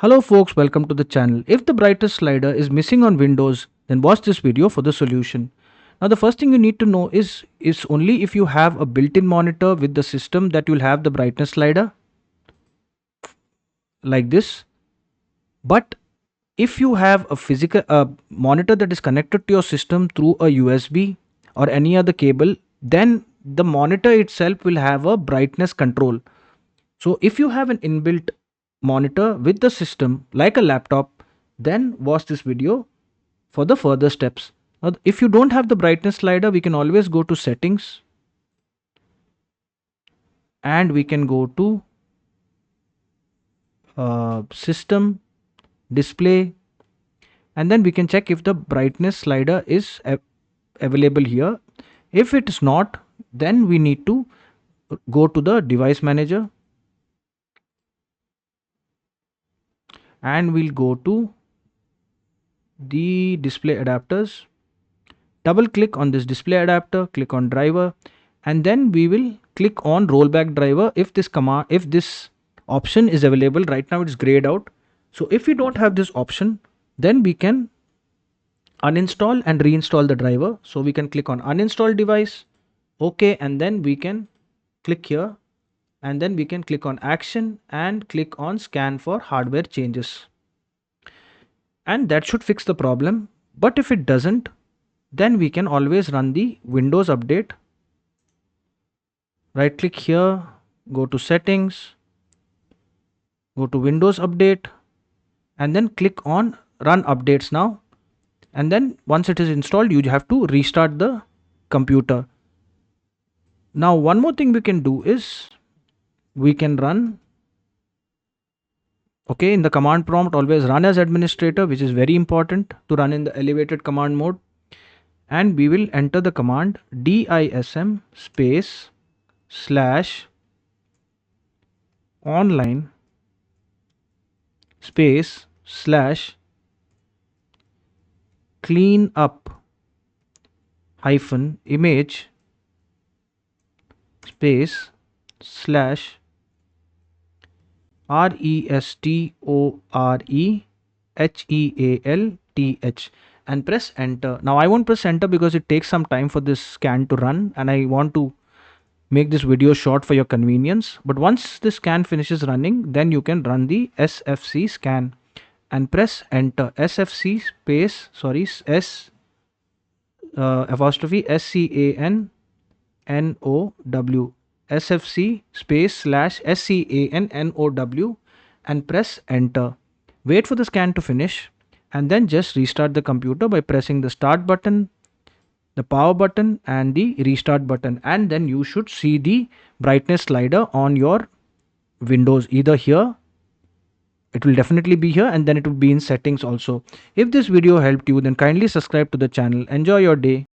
Hello folks, welcome to the channel. If the brightest slider is missing on Windows, then watch this video for the solution. Now the first thing you need to know is only if you have a built-in monitor with the system that you'll have the brightness slider like this. But if you have a physical monitor that is connected to your system through a USB or any other cable, then the monitor itself will have a brightness control. So if you have an inbuilt monitor with the system like a laptop, then watch this video for the further steps. Now, if you don't have the brightness slider, we can always go to settings and we can go to system, display, and then we can check if the brightness slider is available here. If it is not, then we need to go to the device manager and we'll go to the display adapters. Double click on this display adapter, click on driver, and then we will click on rollback driver if this option is available. Right now it's grayed out. So if we don't have this option, then we can uninstall and reinstall the driver. So we can click on uninstall device, okay, and then we can click here and then we can click on action and click on scan for hardware changes. And that should fix the problem. But if it doesn't, then we can always run the Windows update. Right click here, go to settings, go to Windows update, and then click on run updates now. And then once it is installed, you have to restart the computer. Now one more thing we can do is we can run, okay, in the command prompt always run as administrator, which is very important to run in the elevated command mode. And we will enter the command dism space slash online space slash clean up hyphen image space slash RESTOREHEALTH and press enter. Now I won't press enter because it takes some time for this scan to run and I want to make this video short for your convenience. But once the scan finishes running, then you can run the SFC scan and press enter. SFC space S apostrophe SCANNOW SFC space slash SCANNOW and press enter. Wait for the scan to finish and then just restart the computer by pressing the start button, the power button and the restart button, and then you should see the brightness slider on your Windows. Either here, it will definitely be here, and then it will be in settings also. If this video helped you, then kindly subscribe to the channel. Enjoy your day.